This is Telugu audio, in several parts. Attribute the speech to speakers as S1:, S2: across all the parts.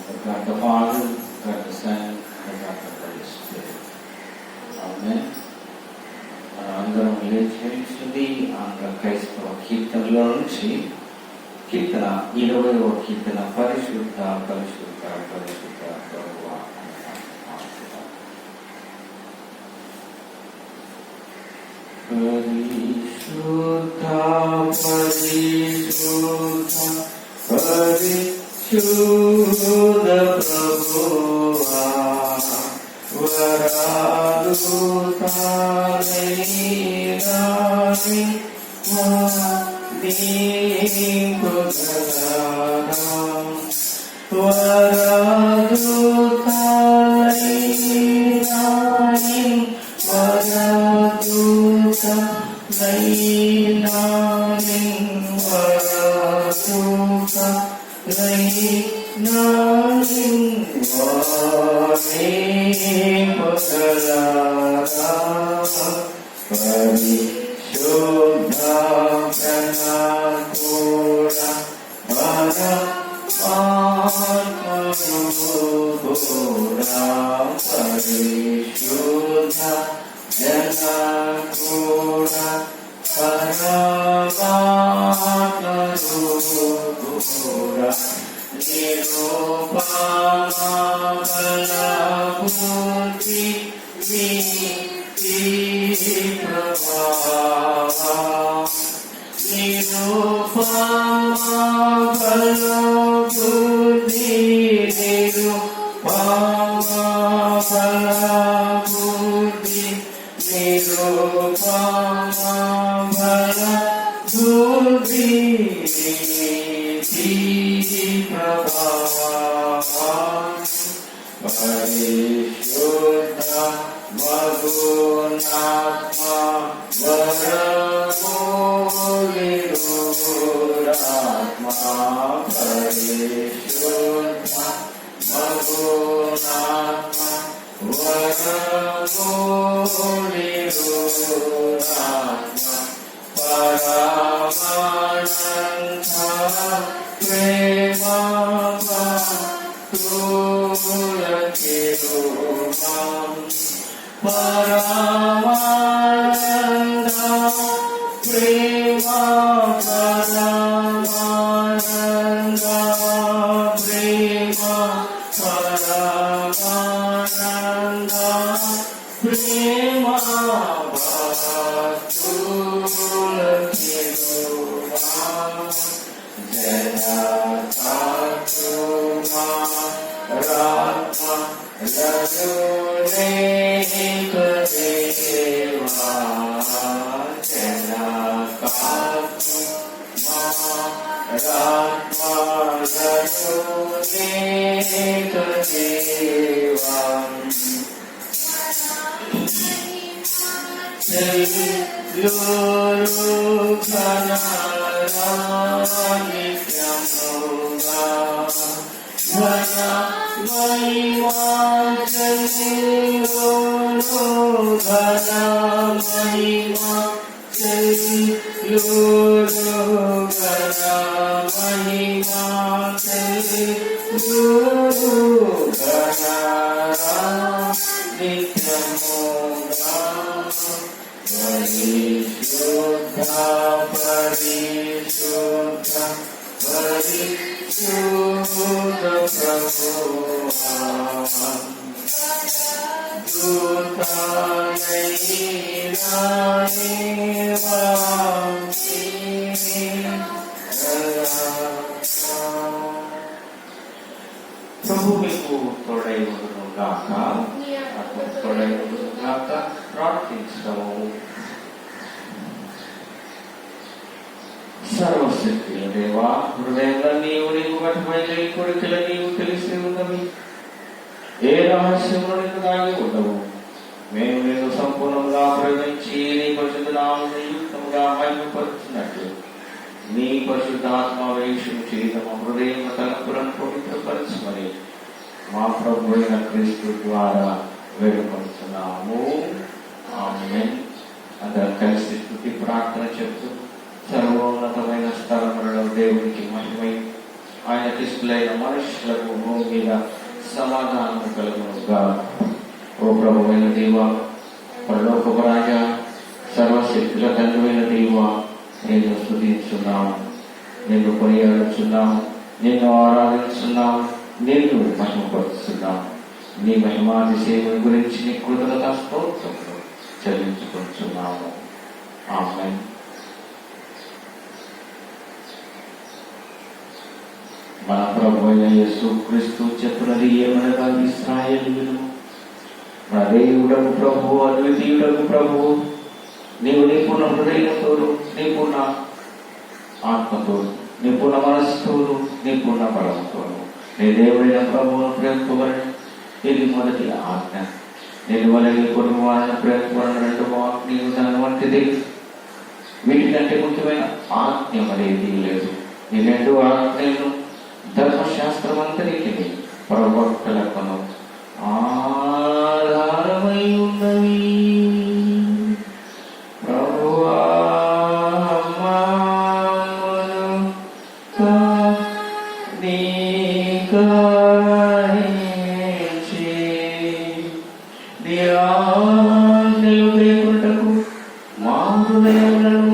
S1: God the Father, God the Son, and God the Holy Spirit. Amen. అందరం లేచింది ఆంధ్ర క్రైస్తవ కీర్తనలో నుంచి కీర్తన 20వ కీర్తన పరిశుద్ధ పరిశుద్ధ పరిశుద్ధ ప్రభువా. పరిశుద్ధ పరిశుద్ధ పరిశుద్ధ ప్రభువా, వరాలు తానైనాని దీపుగలనా, వరాలు తానైనాని వరాలు తానైనాని వరాలు తానైనాని వాని పగలారా పరిశుద్ధ జనకుడా మన ఆత్మరూపుడా, పరిశుద్ధ జనకుడా పరమాత్మరూపుడా, నిరూపమాబలబుద్ధి నీతి ప్రభావా, నిరూపమాబలబుద్ధి నిరూపమాబలబుద్ధి నిరూపమాబలబుద్ధి నీతి ప్రభావా, పరిశుద్ధ మగునాత్మ వరమూలిరురాత్మ, పరిశుద్ధ మగునాత్మ వరమూలిరురాత్మ, పరమానంద ప్రేమ తులకిరుమం, పరమానంద ప్రేమ పరమానంద ప్రేమ పరమానంద ప్రేమ భక్తులకిరుమం, జనకతుమా రాత్మ రఘునేక దేవా, జనకతుమా రాత్మ రఘునేక దేవా, నిత్యముగా ఘన మహిమా చెల్లును, ఘన మహిమా చెల్లును, ఘన మహిమా చెల్లును, ఘన నిత్యముగా పరిశుద్ధ పరిశుద్ధ పరిశుద్ధ ప్రభువా, దూతనైనాని వాంఛి ప్రభు మీకు తోడై ఉండును గాక, ఆత్మకు తోడై ఉండును గాక. ప్రార్థించము. సర్వశక్తి దేవా, హృదయంలో నీకు మఠమైన కోరికల నీవు తెలిసి ఉన్నవి, ఏ రహస్యంలో నీకు దాగి ఉండవు. మేము నేను సంపూర్ణంగా ప్రేమించి నీ పరిశుద్ధ నామమును యుక్తముగా మహిమపరుచున్నట్లు నీ పరిశుద్ధాత్మ వేషము చేత మా హృదయం తలంపులను పవిత్రపరచమని మా ప్రభు అయిన క్రీస్తు ద్వారా వేడుకొంటున్నాము. ఆమేన్. అందరం కలిసి స్తుతి ప్రార్థన చెప్తూ సర్వోన్నతమైన స్థలములలో దేవునికి మహిమై ఆయనకి ఇష్టలైన మనుషులకు భూమి మీద సమాధానం కలుగునుగా. ఓ ప్రభువైన దేవా, పరలోకపు రాజా, సర్వశక్తుల తండ్రివైన దేవా, నేను స్తుతించున్నాము, నిన్ను కొనియాడుచున్నాము, నిన్ను ఆరాధించున్నాము, నిన్ను మహిమపరుస్తున్నాము. నీ మహిమాతిశయముల గురించి నీ కృతజ్ఞతా స్తోత్రములు చెల్లించుకుంటున్నాము. ఆమేన్. మన ప్రభువైన యేసుక్రీస్తు చెప్పినది ఏమనగా, ఇశ్రాయేలీయులు, మన దేవుడకు ప్రభువు, అద్వితీయుడకు ప్రభువు, నీవు నీ పూర్ణ హృదయంతోను, నీ పూర్ణ ఆత్మతోను, నీ పూర్ణ మనస్సుతోను, నీ పూర్ణ బలంతోను నీ దేవుడైన ప్రభువును ప్రేమింపబడి, ఇది మొదటి ఆజ్ఞ. నేను వలన పొరుగు వారిని ప్రేమింపబడిన రెండవ ఆజ్ఞ దాని వంటిది. వీటికంటే ముఖ్యమైన ఆజ్ఞ మరేది లేదు. ఈ రెండు ఆజ్ఞలను ధర్మశాస్త్రమంతరికి ప్రవక్తలకు ఆధారమై ఉన్నవి. ప్రభువా మా హృదయములను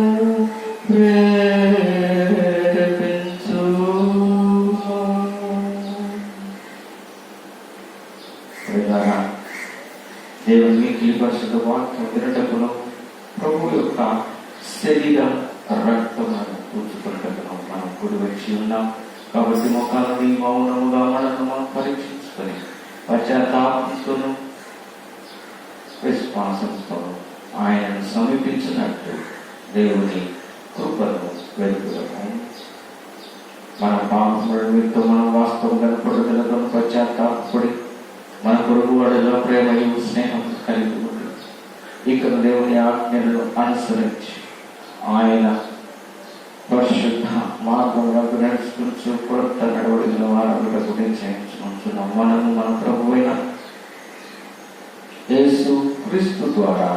S1: దేవుని మిగిలి పరిశుద్ధ వాక్యం వినటకును, ప్రభు యొక్క శరీర రక్తములను కూర్చుకున్నటకును మనం కూడి వచ్చి ఉన్నాం. కాబట్టి మొక్కలని మౌనముగా మనం పరీక్షించుకొని పశ్చాత్తాపంతోను విశ్వాసంతో ఆయనను సమీపించినట్టు దేవుని కృపను వెలుగులను మన పాపముల నిమిత్తం మనం వాస్తవంగా పడుదలతో పశ్చాత్తాపడి మన పొరుగు వాడిలో ప్రేమయు స్నేహం కలిగి ఉంది. ఇక్కడ దేవుని ఆజ్ఞలను అనుసరించి ఆయన పరిశుద్ధ మార్గంలో నడుచుకుంటూ కొత్త నడవడికల వారములకు నిశ్చయించుకుంటున్నాం. మనము మన ప్రభువైన యేసు క్రీస్తు ద్వారా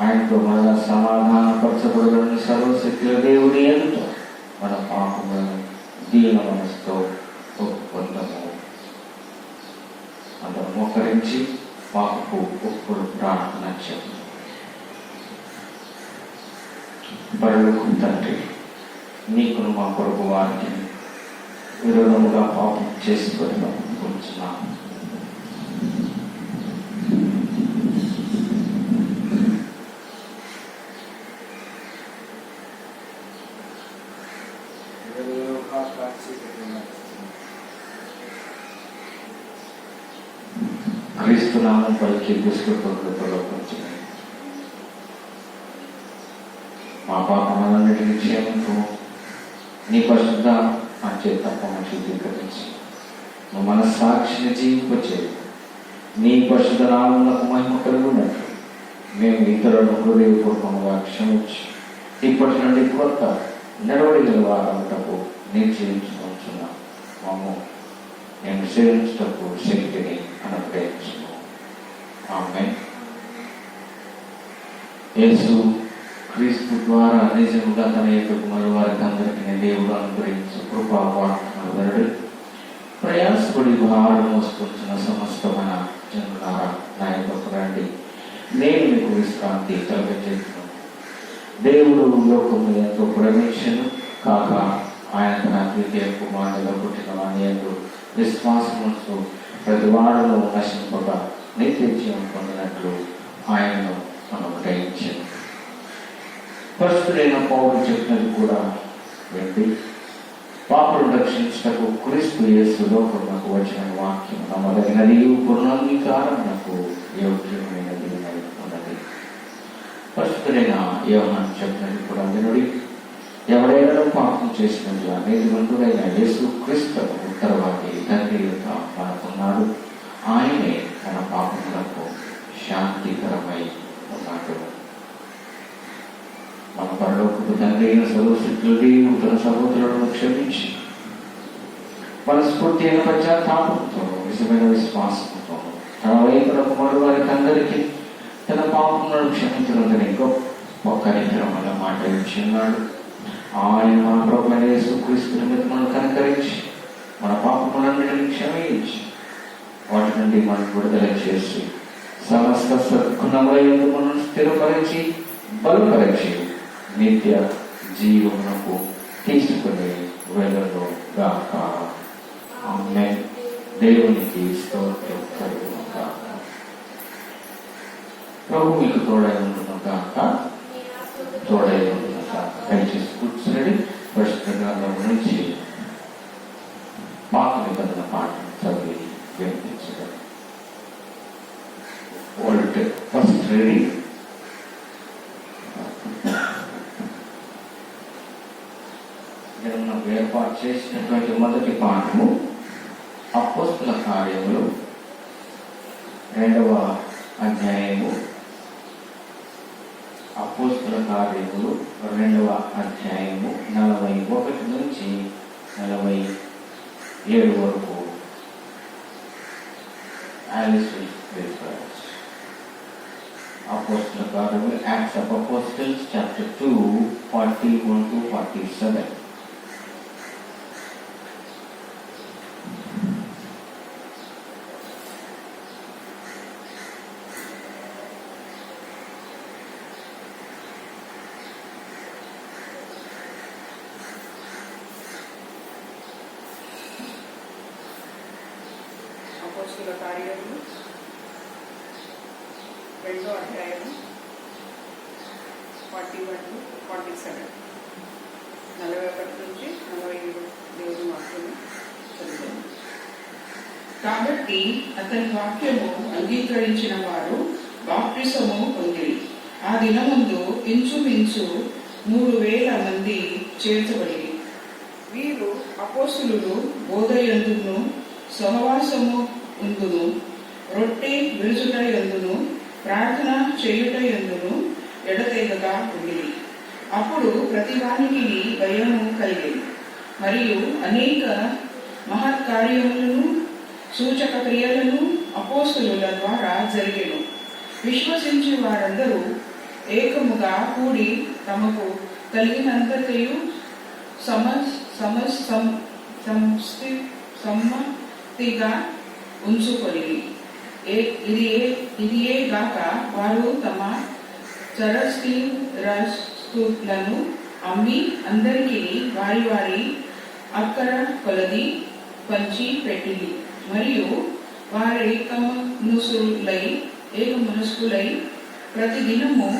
S1: ఆయనతో మన సమాధానపరచబడిన సర్వశక్తుల దేవుని ఎదుట మన పాపములను దీన మనసుతో ఒప్పుకుందాము. అందరూ మోకరించి పాపకు ఒప్పుడు ప్రార్థన చేద్దాం. పరలోకపు తండ్రి, నీకును మా కొరకు వారికి విరోధముగా పాపం చేసుకొని ఉంచున్నాము. క్రీస్తు నామం పలికి దుష్కృతులతో మా పాపములన్నిటిని క్షేమంతో నీ పరిశుద్ధ అంచే తప్పని శుద్ధీకరించి నువ్వు మన సాక్షిని జీవింపచేయి. నీ పరిశుద్ధ నామములకు మహిమ కలుగునట్లు మేము ఇతరులను హృదయపూర్వకంగా క్షమించి ఇప్పటి నుండి కొత్త నడవడిగల వారముటకు నిశ్చయించుకుంటున్నాం. మమ్ము నేను సేవించుటకు శక్తిని అనుగ్రహించును. ఆమేన్. యేసు క్రీస్తు ద్వారా నిజముగా తన యొక్క కుమారు వారికి అందరికీ దేవుడు అనుగ్రహించు కృపావాడు. ప్రయాసపడి భారం మోసుకొచ్చిన సమస్తమైన జనులారా నా యొక్కకు రండి, నేను మీకు విశ్రాంతి కలుగజేస్తున్నాను. దేవుడు లోకము ఎంతో ప్రేమించెను కాక ఆయన తన ద్వితీయ కుమారుడుగా పుట్టిన వాని యందు విశ్వాసముంచు ప్రతి వాడును నశింపగా నిత్య జీవం పొందినట్లు ఆయనను అనుగ్రహించెను. పరిశుద్ధుడైన పౌరులు చెప్పినది కూడా వెళ్ళి పాపను రక్షించటకు క్రీస్తు యేసు లోకమునకు వచ్చిన వాక్యం నమ్మదగినది, పూర్ణాంగీకారమునకు యోగ్యమైనది ఉన్నది. పరిశుద్ధుడైన యోహాను చెప్పినది కూడా వినుడి. ఎవరైనా పాపం చేసినట్లుగా నీతిమంతుడైన యేసు క్రీస్తు ఉత్తరవాది తండ్రి యొక్క మనకున్నాడు. ఆయనే తన పాపములకు శాంతికరమై ఉన్నాడు. మన పరలోకపు తండ్రి అయిన సర్వశక్తుల దేవుడు తన సహోదరులను క్షమించి మనస్ఫూర్తి అయిన పశ్చాత్తాపంతో నిజమైన విశ్వాసంతో తన వైపున కుమారుడు వారికి అందరికీ తన పాపములను క్షమించడంతో గొప్ప కనికరం వల్ల మాట ఇచ్చిన్నాడు. ఆయన మన ప్రభువైన యేసుక్రీస్తు నిమిత్తమును కనికరించి వాటి నుండి మనం విడుదల చేసి సమస్త సద్గుణముల యందు మనల్ని స్థిరపరిచి బలపరిచి నిత్య జీవమునకు తీసుకుని వెళ్ళను గాక. ఆమేన్. దేవునికి స్తోత్రం కలుగును గాక. ప్రభు మీకు తోడై ఉండును గాక. తోడై ఉండును గాక. దయచేసి కూర్చుని పరిశుద్ధ గ్రంథం నుంచి పాత నిబంధన పాఠం చదివి వినిపించడం. ఓల్డ్ ఫస్ట్ రీడింగ్ మనం ఏర్పాటు చేసినటువంటి మొదటి పాఠము అపోస్తల కార్యములు 2వ అధ్యాయము. అపోస్తల కార్యములు 2వ అధ్యాయము 41 నుంచి 47 వరకు. అపోస్తల కార్యములు Acts of Apostles chapter 2 41 to 47.
S2: అపోస్తలుల కార్యములు 2వ అధ్యాయము 41 to 47, 41 నుంచి 47 దేవుని వాక్యము చదువుతాము. కాబట్టి అతని వాక్యము అంగీకరించిన వారు బాప్టిసము పొందిరి. ఆ దినమందు ఇంచుమించు 3,000 మంది చేర్చబడి వీరు అపోస్తలులు బోధయందును సహవాసము ఉందును రొట్టె విరుచుట యందును ప్రార్థన చేయుట యందును ఎడతెగగా ఉండిరి. అప్పుడు ప్రతివానికి భయము కలిగేది. మరియు అనేక మహత్కార్యములను సూచక క్రియలను అపోస్తలుల ద్వారా జరిగెను. విశ్వసించి వారందరూ ఏకముగా కూడి తమకు కలిగినంతయు సమ్మతిగా ఉంచుకొని ఇదియే గాక వారు తమ చరస్థిరస్తులను అమ్మి అందరికీ వారి వారి అక్కర కొలది పంచి పెట్టింది. మరియు వారి ఏకమనస్కులై ప్రతిదినము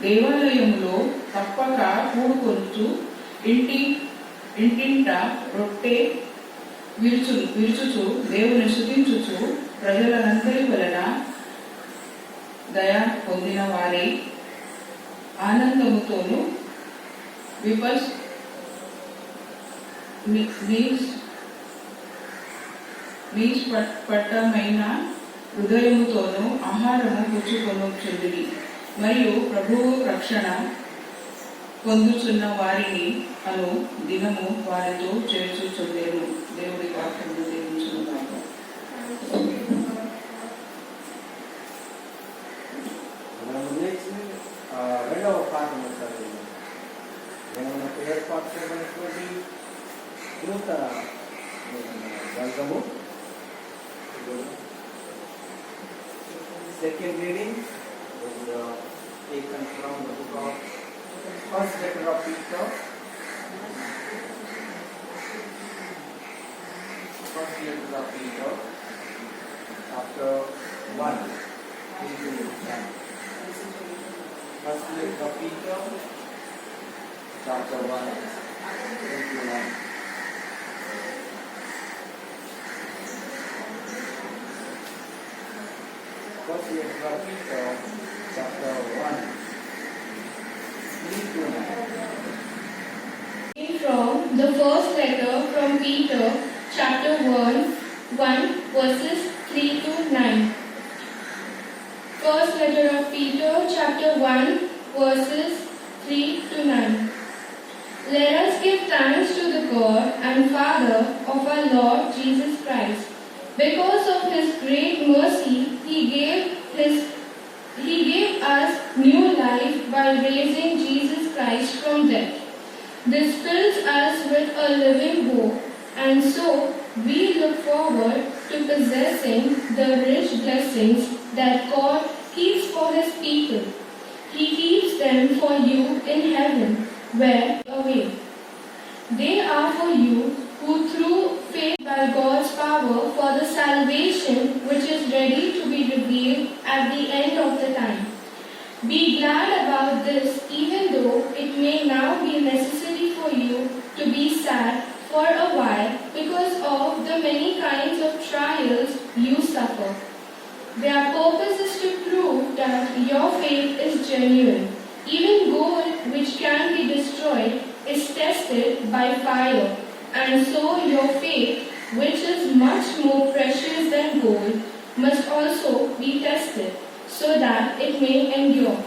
S2: దేవాలయములో తప్పక కూడుకొనుచు ఇంటింట రొట్టె విరుచుచు దేవుని స్తుతించుచు ప్రజలందరి వలన దయ పొందిన వారి ఆనందముతోను పట్టమైన హృదయముతోను ఆహారము పుచ్చుకొనుచుండిరి. మరియు ప్రభువు రక్షణ పొందుచున్న వారిని అను దినము వారితో చేర్చుచుండెను. దేవుడి వాక్యము దీవించును గాక.
S3: రెండవ పాఠము చదివి మనకు ఏర్పాటు చేయబడినటువంటి నూతన గ్రంథము. Second reading taken from the book of first letter of Peter, chapter 1. First letter of Peter, chapter 1. First letter of Peter, chapter 1.
S4: From the first letter from Peter, chapter 1 verses 3 to 9. First letter of Peter, chapter 1 verses 3 to 9. Let us give thanks to the God and Father of our Lord Jesus Christ. Because of His great mercy, He gave us new life by raising Jesus Christ from death. This fills us with a living hope, and so we look forward to possessing the rich blessings that God keeps for His people. He keeps them for you in heaven, where away. They are for you who through faith by God's power for the salvation which is ready to be revealed at the end of the time. Be glad about this, even though it may now be necessary for you to be sad for a while because of the many kinds of trials you suffer. Their purpose is to prove that your faith is genuine. Even gold which can be destroyed is tested by fire, and so your faith, which is much more precious than gold, must also be tested, so that it may endure.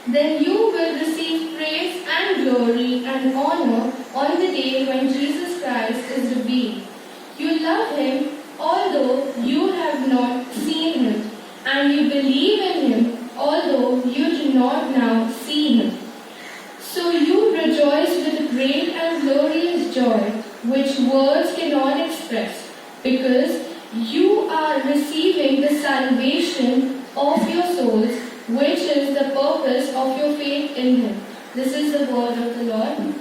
S4: Then you will receive praise and glory and honor on the day when Jesus Christ is revealed. You love Him, although you have not seen Him, and you believe in Him, although you do not now see Him. So you rejoice with great and glorious joy, which words cannot express, because you are receiving the salvation of your souls, which is the purpose of your faith in Him. This is the word of the Lord.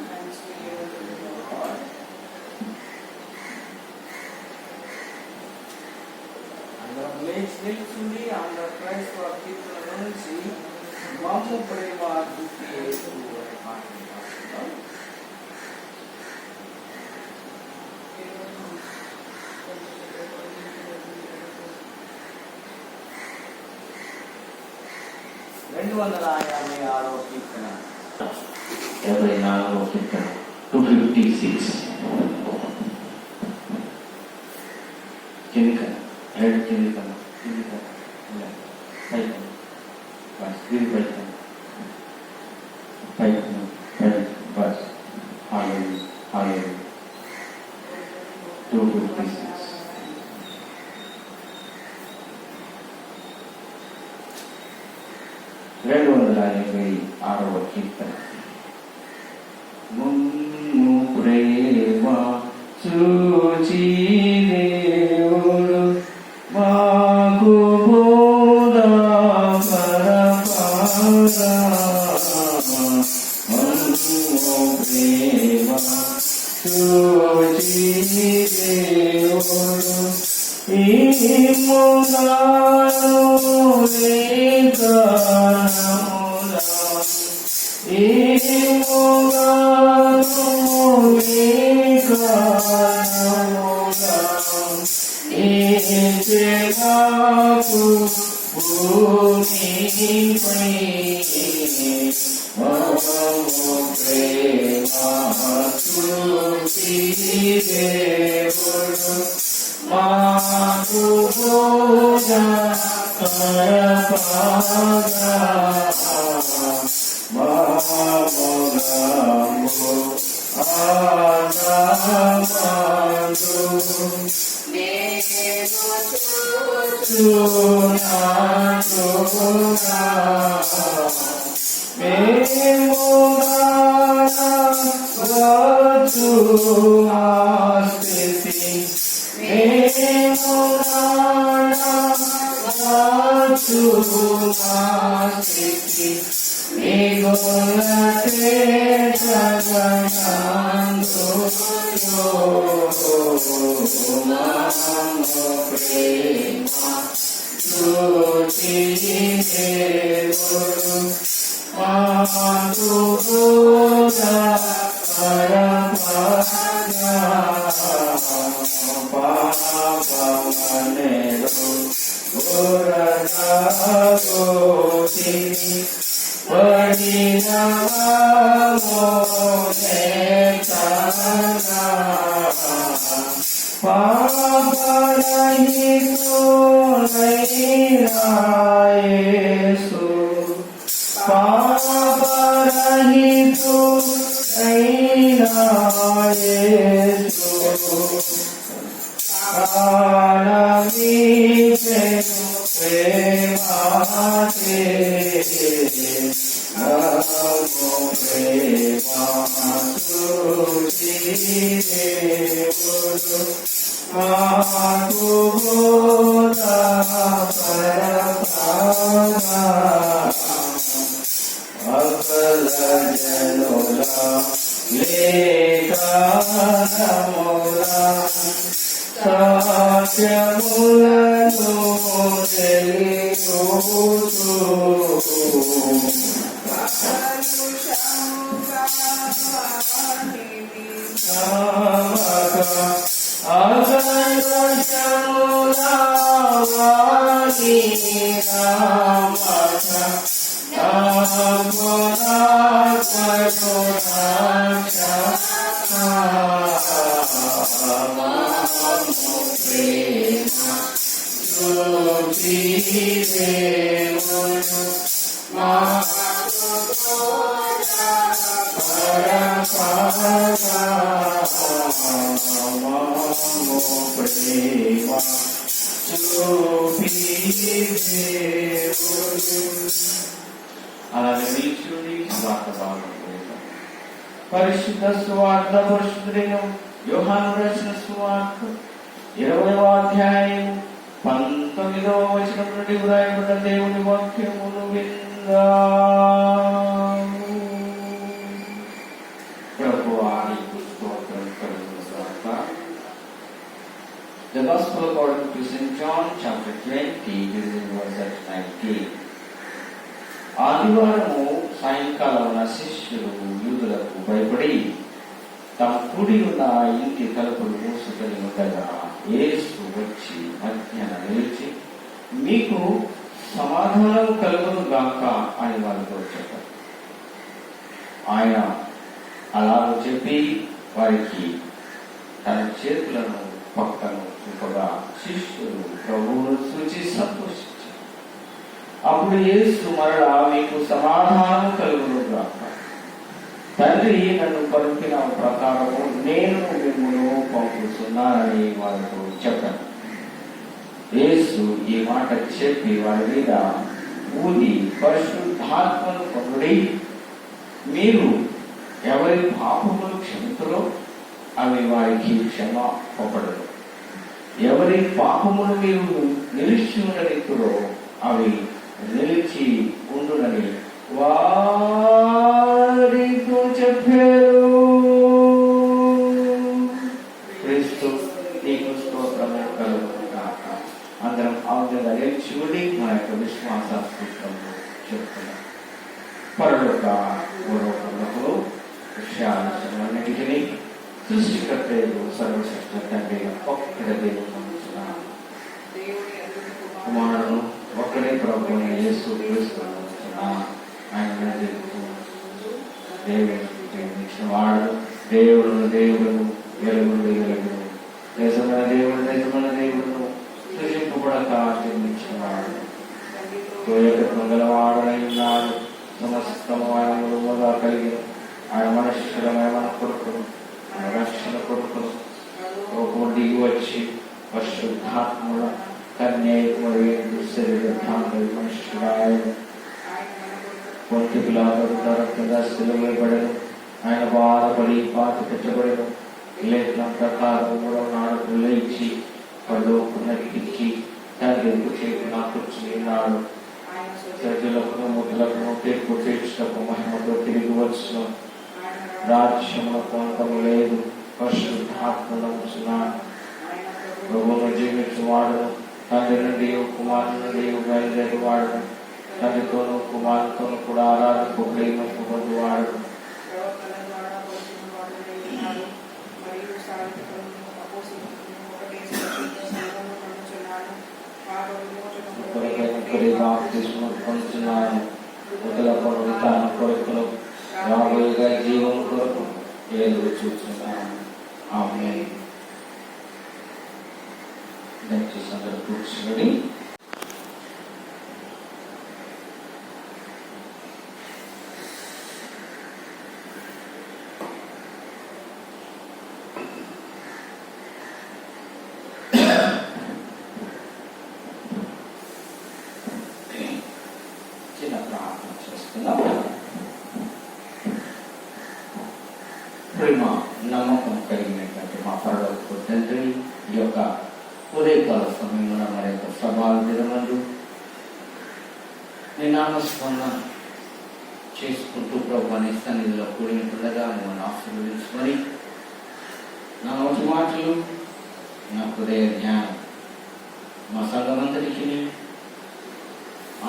S3: నిలిచింది ఆంధ్ర క్రైస్తవ కీర్తనల నుంచి మాము ప్రేమ దుఃఖి యేసు అనే పాటను పాడుతున్నాం. కీర్తన
S1: 84వ కీర్తన 256 కిందిక హెడ్ కిందిక పైకి బస్ ఇది పైకి బస్ హల్లెలూయా 256 286వ కీర్తన ముమ్ము ప్రేమ చూచి దేవుడు మాకు బోధ పరపారా ముమ్ము ప్రేమ చూచి దేవుడు ఈ ముగాను లేఖనములా ఈ ముగాను లేఖనములా ఈ జగకు భూమిపై మమ్ము ప్రేమ చూచి దేవుడు మాకు బోధ పరపారా మామోగము ఆనామందు నేను చూచున్నానుగా మేముగాన వచ్చు మా స్థితి మేముగాన వచ్చు మా స్థితి నిగుణతే జగనందు మాము ప్రేమ చూచి దేవుడు మాకు బోధ పరపారా పాపమనేరు గురగోతిని పరిణామోనేతనా పాపరహితుడైన యేసు పాపరహితుడైన యేసు ప్రాణమిచ్చెను ప్రేమతే నమో ప్రేమ చూచి దేవుడు మాకు బోధపరపగా అకల జనుల లేఖనముల సాక్ష్యములను తెలియచు అలాగే నిలిచుండి స్వార్థ భావం పరిశుద్ధ స్వార్థ పరిశుద్ధుడైన యోహాను రాసిన స్వార్థ 20వ అధ్యాయం 19వ వచనం నుండి వ్రాయబడిన దేవుని వాక్యమును విందాము. ప్రభువా నీకు స్తోత్రం కలుగుగాక. The Gospel according to St. John chapter 20 beginning verse 19. ఆదివారము సాయంకాలం శిష్యులు యూదులకు భయపడి తమ కుడి ఉన్న ఇంటి తలుపులు మూసుకొని ఉండగా యేసు వచ్చి మధ్యాహ్నం నిలిచి మీకు సమాధానం కలుగును గాక అని వారితో చెప్పారు. ఆయన అలాగ చెప్పి వారికి తన చేతులను పక్కను చూపగా శిష్యులు ప్రభువును చూచి సంతోషించారు. అప్పుడు యేసు మరలా మీకు సమాధానం కలుగును గాక. తండ్రి నన్ను పంపిన ప్రకారము నేను మిమ్మల్ని పంపుతున్నానని వారితో చెప్పాను. యేసు ఈ మాట చెప్పి వారి మీద ఊది పరిశుద్ధాత్మను పొందుడి. మీరు ఎవరి పాపములు క్షమితులో అవి వారికి క్షమాపడరు. ఎవరి పాపములు మీరు నిలిచి ఉండనిత్తురో అవి నిలిచి ఉండునని వారితో చెప్పారు. క్రీస్తు నీకు స్తోత్రము కలుగును గాక. అందరం ఆజ్ఞగా నిలిచి మన యొక్క విశ్వాస సూత్రము చెప్తున్నాం. పరలోక పూర్వకులకు విషయాలన్నిటికీ సృష్టికర్తలు సర్వశ్రేష్ఠ తండ్రి ఒక్కడే దేవుడు నమ్ముతున్నాను. కుమారుడు ఒక్కడే ప్రభువుని యేసు క్రీస్తు నమ్ముతున్నాను. ఆయన దేవుడు వాడు దేవుడు దేవుడు వెలుగుడు వెలుగుడు దేశమైన దేవుడు దేశమైన దేవుడు సృష్టింపబడక జన్మించిన వాడు తోయకత్వం గలవాడనై ఉన్నాడు. సమస్తము ఆయన మూలముగా కలిగిన ఆయన మనుష్యులమైన మన కొడుకును ఆయన రక్షణ కొడుకును లోకము దిగి వచ్చి పరిశుద్ధాత్మల కన్యాకుమారి శరీరాన్ని మనుష్యుడాయన పొంటి పిలాతు రక్తంగా సిలువబడెను. ఆయన బాధపడి పాతి పెట్టబడెను. లేఖనం ప్రకారం 3వ నాడు లేచి పరలోకమునకెక్కి తండ్రి చేతున కూర్చుని ఉన్నాడు. సజ్జులకు ముద్దులకు తీర్పు తీర్చుటకు మహిమతో తిరిగి వచ్చును. రాజ్యములకు అంతము లేదు. పరిశుద్ధాత్మను ఉంచున్నాడు. ప్రభువును జీవించువాడు తండ్రి నుండి కుమారుని నుండి బయలుదేరి వాడు తండ్రితోనూ కుమారుతోనూ కూడా ఆరాధనకు ప్రేమకు పొందువాడు. పొందుతున్నాను. మొదల విధాన కొరకును రాబోయేగా జీవం కొరకు ఏదో చూస్తున్నాను. ఆమేన్. దయచేసి అందరూ కూర్చొని చిన్న ప్రార్థన చేస్తున్నాం. ప్రేమ, నమ్మకం, ఈ యొక్క ఉదయకాల సమయంలో మరి యొక్క సభాల దినమందు నీ నామస్మరణ చేసుకుంటూ ప్రభు నీ సన్నిధిలో కూడినట్టుగా మిమ్మల్ని ఆశీర్వదించుకొని నా నోటి మాటలు నా హృదయ జ్ఞానం మా సంఘమంతటికి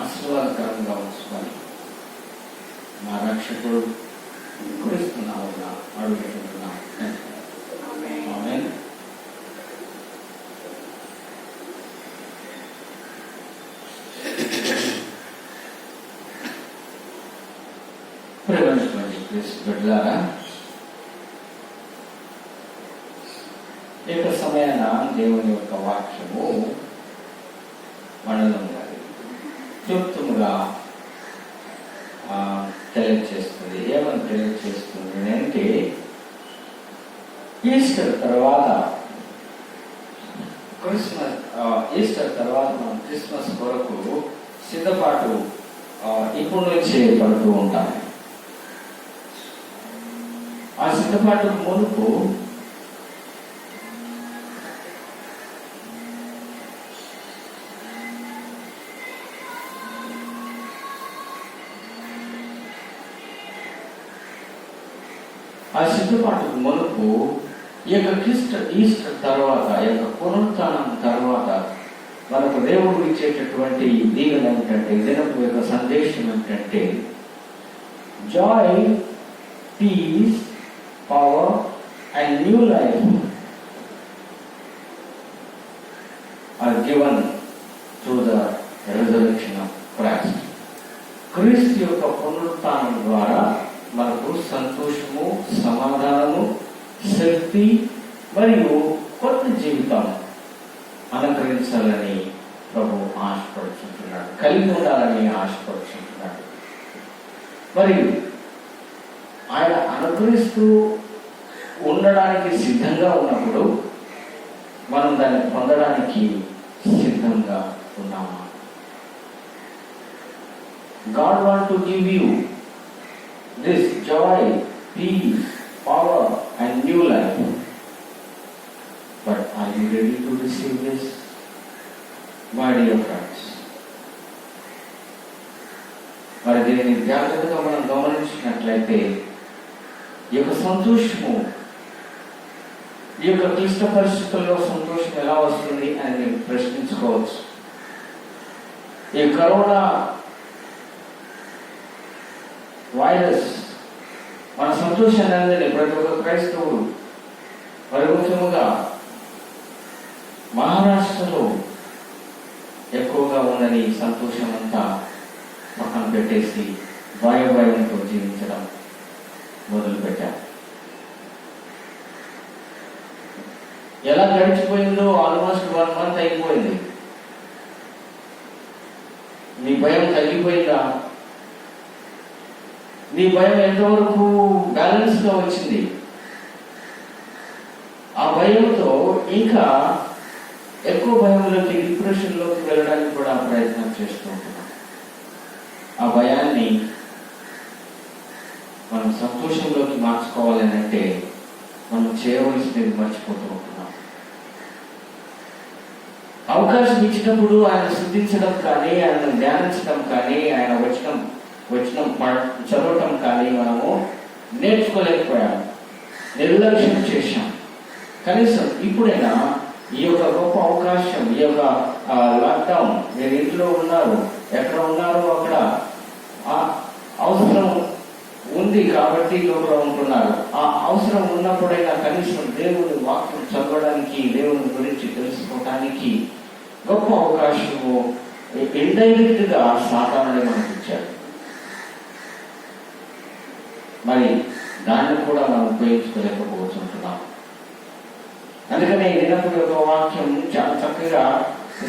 S1: ఆశీర్వాదకరంగా ఉంచుకొని మా రక్షకుడు కురిస్తున్నావు అడుగుతున్నాను. ఆమేన్. ప్రేమించినటువంటి క్రీస్తు బిడ్డలారా, ఈ యొక్క సమయాన దేవుని యొక్క వాక్యము మనలో క్లుప్తముగా తెలియజేస్తుంది. ఏమని తెలియజేస్తుంది అంటే, ఈస్టర్ తర్వాత మనం క్రిస్మస్ కొరకు సిద్ధపాటు ఇప్పుడు నుంచే పడుతూ ఉంటాం. ఆ సిద్ధపాటుకు మునుపు ఈ యొక్క ఈస్టర్ తర్వాత, ఈ యొక్క పునరుత్థానం తర్వాత మనకు దేవుడు ఇచ్చేటటువంటి దీవెన ఏమిటంటే, దినపు యొక్క సందేశం ఏమిటంటే, joy, peace, power and new life are given through the resurrection of Christ. క్రీస్తు యొక్క పునరుత్థానం ద్వారా మనకు సంతోషము, సమాధానము, శక్తి మరియు కొత్త జీవితం అనుగ్రహించాలని ప్రభు ఆశపడుచుంటున్నాడు, కలిగి ఉండాలని ఆశపడుచుంటున్నాడు. మరియు ఆయన అనుగ్రహిస్తూ ఉండడానికి సిద్ధంగా ఉన్నప్పుడు మనం దాన్ని పొందడానికి సిద్ధంగా ఉన్నామా? God want to give you this joy, peace, power and new life. But are you ready to receive this? My dear friends, మరి దీన్ని జాగ్రత్తగా మనం గమనించినట్లయితే, ఈ యొక్క సంతోషము, ఈ యొక్క క్లిష్ట పరిస్థితుల్లో సంతోషం ఎలా వస్తుంది అని మీరు ప్రశ్నించుకోవచ్చు. ఈ కరోనా వైరస్ మన సంతోషాన్ని అందరినీ ప్రతి ఒక్క క్రైస్తవుడు, మరి ముఖ్యముగా మహారాష్ట్రలో ఎక్కువగా ఉన్నది సంతోషం అంతా పక్కన పెట్టేసి భయంతో జీవించడం మొదలుపెట్టారు. ఎలా గడిచిపోయిందో ఆల్మోస్ట్ 1 month అయిపోయింది. నీ భయం తగ్గిపోయిందా? నీ భయం ఎంతవరకు బ్యాలెన్స్ గా వచ్చింది? ఆ భయంతో ఇంకా ఎక్కువ భయంలోకి, డిప్రెషన్లోకి వెళ్ళడానికి కూడా ప్రయత్నం చేస్తూ ఉంటున్నాం. ఆ భయాన్ని మనం సంతోషంలోకి మార్చుకోవాలని అంటే మనం చేయవలసినది మర్చిపోతూ ఉంటున్నాం. అవకాశం ఇచ్చినప్పుడు ఆయన స్తుతించడం కానీ, ఆయన ధ్యానించడం కానీ, ఆయన వచనం చదవటం కానీ మనము నేర్చుకోలేకపోయాము, నిర్లక్ష్యం చేశాం. కనీసం ఇప్పుడైనా ఈ యొక్క గొప్ప అవకాశం, ఈ యొక్క లాక్డౌన్, మీరు ఇంట్లో ఉన్నారు, ఎక్కడ ఉన్నారో అక్కడ అవసరం ఉంది కాబట్టి లోపల ఉంటున్నారు. ఆ అవసరం ఉన్నప్పుడైనా కనీసం దేవుని వాక్యం చదవడానికి, దేవుని గురించి తెలుసుకోవడానికి గొప్ప అవకాశము ఇండైరెక్ట్ గా సాతానుడే మనకు ఇచ్చాడు. మరి దాన్ని కూడా మనం ఉపయోగించుకోలేకపోతుంటున్నాం. అందుకనే ఈ దినపు యొక్క వాక్యం చాలా చక్కగా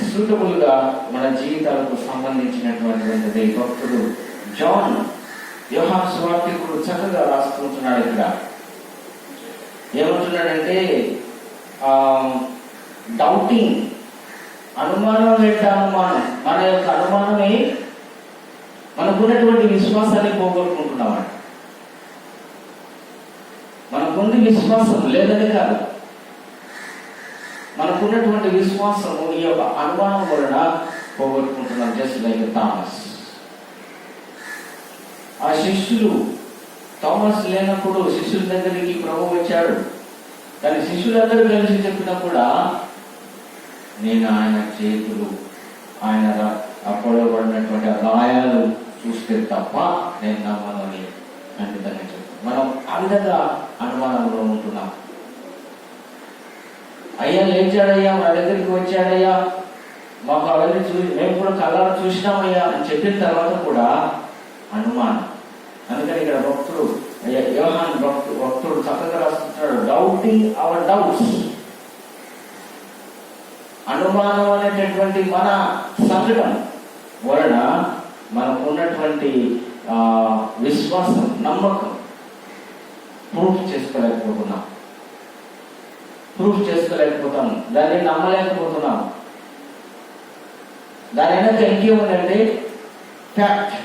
S1: సూటబుల్ గా మన జీవితాలకు సంబంధించినటువంటిది భక్తుడు జాన్, యోహాను సువార్తికుడు చక్కగా రాసుకుంటున్నాడు. ఇక్కడ ఏమంటున్నాడంటే, డౌటింగ్, అనుమానం వెంట అనుమానం, మన యొక్క అనుమానమే మనకున్నటువంటి విశ్వాసాన్ని పోగొట్టుకుంటున్నామంట. మనకుంది విశ్వాసం లేదని కాదు, మనకున్నటువంటి విశ్వాసము ఈ యొక్క అనుమానం వలన పోగొట్టుకుంటున్నాం. Just like Thomas. ఆ శిష్యులు, థామస్ లేనప్పుడు శిష్యుల దగ్గరికి ప్రభు వచ్చాడు. కానీ శిష్యులందరూ కలిసి చెప్పినా కూడా నేను ఆయన చేతులు, ఆయన పొడవబడినటువంటి గాయాలు చూస్తే తప్ప నేను నమ్మను అని ఖండితంగా చెప్తాను. మనం ఆ విధంగా అనుమానంలో ఉంటున్నాం. అయ్యా లేచాడయ్యా, మా దగ్గరికి వచ్చాడయ్యా, మాకు అవన్నీ చూసి మేము కూడా కళ్ళారా చూసినామయ్యా అని చెప్పిన తర్వాత కూడా అనుమానం. అందుకని ఇక్కడ భక్తుడు యోహాను భక్తుడు చక్కగా రాస్తున్నాడు, డౌటింగ్ అవర్ డౌట్స్. అనుమానం అనేటటువంటి మన సంఘటన వలన మనకు ఉన్నటువంటి విశ్వాసం, నమ్మకం ప్రూఫ్ చేసుకోలేకపోతున్నాం. దాన్ని నమ్మలేకపోతున్నాం. దాని వెనక ఇంకేముందంటే ఫ్యాక్ట్.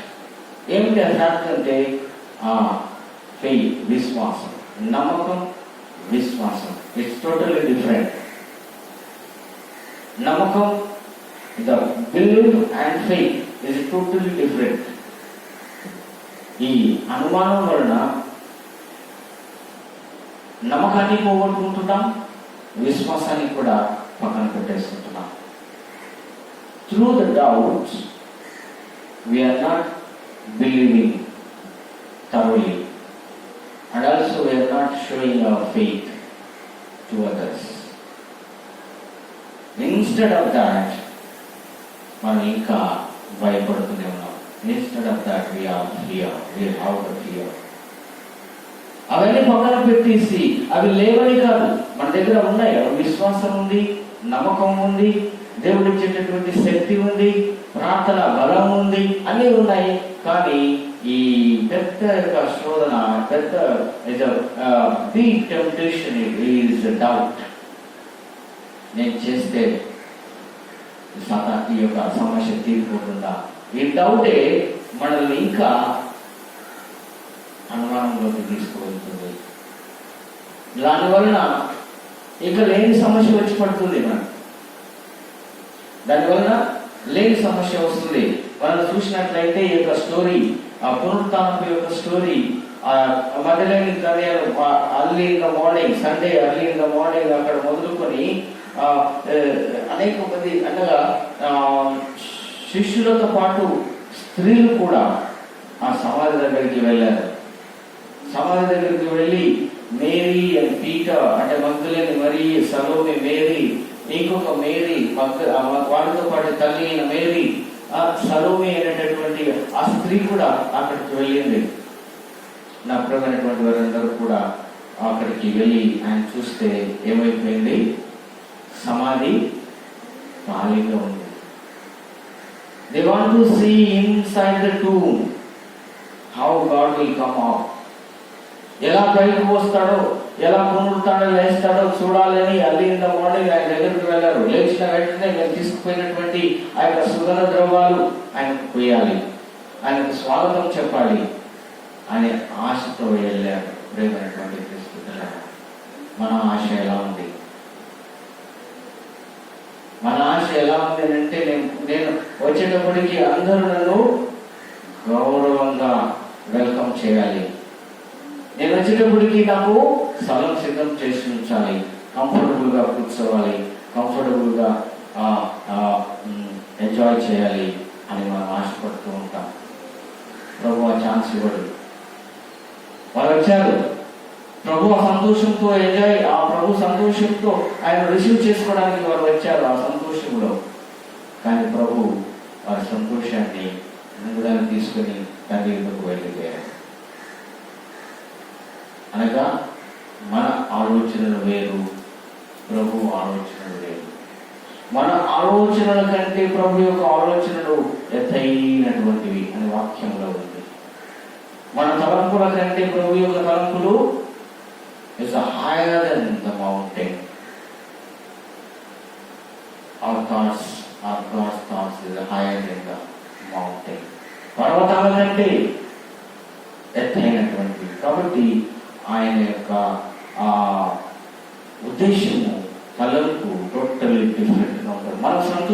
S1: ఏమిటి ఆ ఫ్యాక్ట్ అంటే ఫెయిత్, విశ్వాసం. నమ్మకం, విశ్వాసం ఇట్స్ టోటల్లీ డిఫరెంట్. నమ్మకం, the believe and faith is totally different. ఈ అనుమానం వలన నమ్మకాన్ని పోగొట్టుకుంటున్నాం, విశ్వాసాన్ని కూడా పక్కన పెట్టేసుకుంటున్నాం. Through the doubts we are not believing thoroughly, and also we are not showing our faith to others. Instead of that, మనం ఇంకా భయపడుతూనే ఉన్నాం. Instead of that, we have the fear. అవన్నీ పక్కన పెట్టేసి, అవి లేవని కాదు, మన దగ్గర ఉన్నాయి. విశ్వాసం ఉంది, నమ్మకం ఉంది, దేవుడు ఇచ్చేటటువంటి శక్తి ఉంది, ప్రార్థన బలం ఉంది, అన్నీ ఉన్నాయి. కానీ ఈ పెద్ద యొక్క శోధన, పెద్ద బిగ్ టెంప్టేషన్ ఈజ్ డౌట్. నేను చేస్తే ఈ యొక్క సమస్య తీరిపోతుందా? ఈ డౌటే మనల్ని ఇంకా అనుమానంలోకి తీసుకువెళ్తుంది. దానివలన ఇక లేని సమస్య వచ్చి పడుతుంది. దానివలన లేని సమస్య వస్తుంది. మనం చూసినట్లయితే ఈ యొక్క స్టోరీ, ఆ పునరుత్థానపు యొక్క స్టోరీ, మధ్యలేని కార్యాలు, early in the morning, Sunday early in the morning అక్కడ మొదలుకొని అనేక మంది అనగా శిష్యులతో పాటు స్త్రీలు కూడా ఆ సమాధి దగ్గరికి వెళ్ళారు. సమాధి దగ్గరికి వెళ్ళి మేరీ అండ్ పీటర్, అంటే మగ్దలేని మరి, సలోమి, మేరీ, ఇంకొక మేరీ, వారితో పాటు తల్లి అయిన మేరీ, సలోమి అనేటటువంటి ఆ స్త్రీ కూడా అక్కడికి వెళ్ళింది. నా ప్రియమైనటువంటి వారందరూ కూడా అక్కడికి వెళ్ళి ఆయన చూస్తే ఏమైపోయింది? సమాధి ఖాళీగా ఉంది. They want to see inside the tomb how God will come out. ఎలా బయటకు వస్తాడో, ఎలా పునరుత్థానం లేస్తాడో చూడాలని అర్లీ ఇన్ ద మార్నింగ్ ఆయన దగ్గరికి వెళ్ళారు. లేచిన వెంటనే మేము తీసుకుపోయినటువంటి ఆ యొక్క సుగంధ ద్రవ్యాలు ఆయనకు పోయాలి, ఆయనకు స్వాగతం చెప్పాలి అనే ఆశతో వెళ్ళారు. ప్రేమైనటువంటి క్రీస్తులారా, మన ఆశ ఎలా ఉంది? మన ఆశ ఎలా ఉంది అని అంటే, నేను వచ్చేటప్పటికి అందరూ నన్ను గౌరవంగా వెల్కమ్ చేయాలి, నేను వచ్చేటప్పటికి నాకు స్థలం సిద్ధం చేసి ఉంచాలి, కంఫర్టబుల్గా కూర్చోవాలి, కంఫర్టబుల్గా ఎంజాయ్ చేయాలి అని మనం ఆశపడుతూ ఉంటాం. ప్రభు ఆ ఛాన్స్ ఇవ్వడు. వాళ్ళు వచ్చారు, ప్రభు ఆ సంతోషంతో ఆ ప్రభు సంతోషంతో ఆయన రిసీవ్ చేసుకోవడానికి వారు వచ్చారు ఆ సంతోషంలో. కానీ ప్రభు వారి సంతోషాన్ని ముందుగానే తీసుకుని తండ్రి దగ్గరకు వెళ్ళిపోయారు. అనగా మన ఆలోచనలు వేరు, ప్రభు ఆలోచనలు వేరు. మన ఆలోచనల కంటే ప్రభు యొక్క ఆలోచనలు ఎత్తైనటువంటివి అనే వాక్యంలో ఉంది. మన తలంపుల కంటే ప్రభు యొక్క తలంపులు is higher than the mountain. Our God's thoughts is higher than the mountain. పర్వతాల కంటే ఎత్తైనటువంటి. కాబట్టి ఆయన యొక్క ఉద్దేశము, తలంపు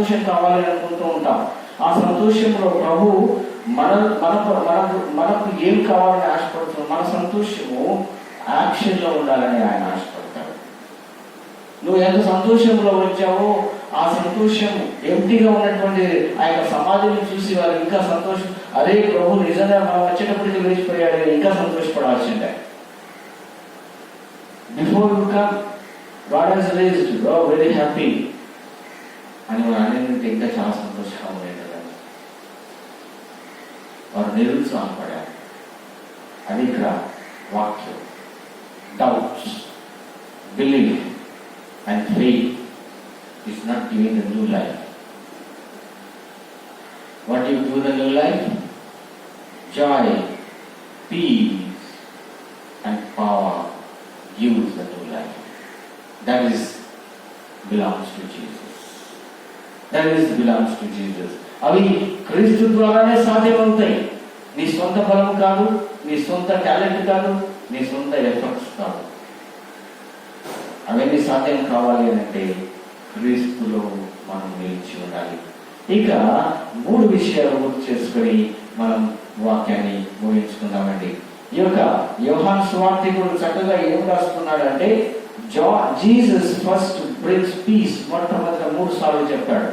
S1: సంతోషం కావాలని అనుకుంటూ ఉంటాం. ఆ సంతోషంలో ప్రభు మనకు ఏం కావాలని ఆశపడుతున్నాం? మన సంతోషము యాక్షన్లో ఉండాలని ఆయన ఆశపడతాడు. నువ్వు ఎంత సంతోషంలో వచ్చావో ఆ సంతోషం ఎంటీగా ఉన్నటువంటి ఆ యొక్క సమాధిని చూసి వాళ్ళు ఇంకా సంతోషం, అదే ప్రభు నిజంగా మనం వచ్చేటప్పటికి లేచిపోయాడు, ఇంకా సంతోషపడాల్సిందే. Before you come God has raised, you are very happy అని మనం అనేది ఇంకా చాలా సంతోషంగా ఉండేది కదా. వారు నిరుత్సాహపడారు. అది ఇక్కడ వాక్యం. Doubts, belief and faith is not giving the new life. What do you do the new life? Joy, peace and power gives the new life. That is belongs to Jesus. That is belongs to Jesus. అవి క్రీస్తు ద్వారానే సాధ్యమవుతాయి. నీ సొంత బలం కాదు, నీ సొంత టాలెంట్ కాదు, నీ సొంత ఎఫర్ట్స్ కాదు. అవన్నీ సాధ్యం కావాలి అంటే క్రీస్తులో మనం నిలిచి ఉండాలి. ఇక 3 విషయాలు గుర్తు చేసుకొని మనం వాక్యాన్ని ముగించుకుందామండి. ఈ యొక్క యోహాను సువార్తికుడు చక్కగా ఏం రాసుకున్నాడు అంటే, జీసస్ ఫస్ట్ బ్రింగ్స్ పీస్. మొట్టమొదట 3 సార్లు చెప్పాడు.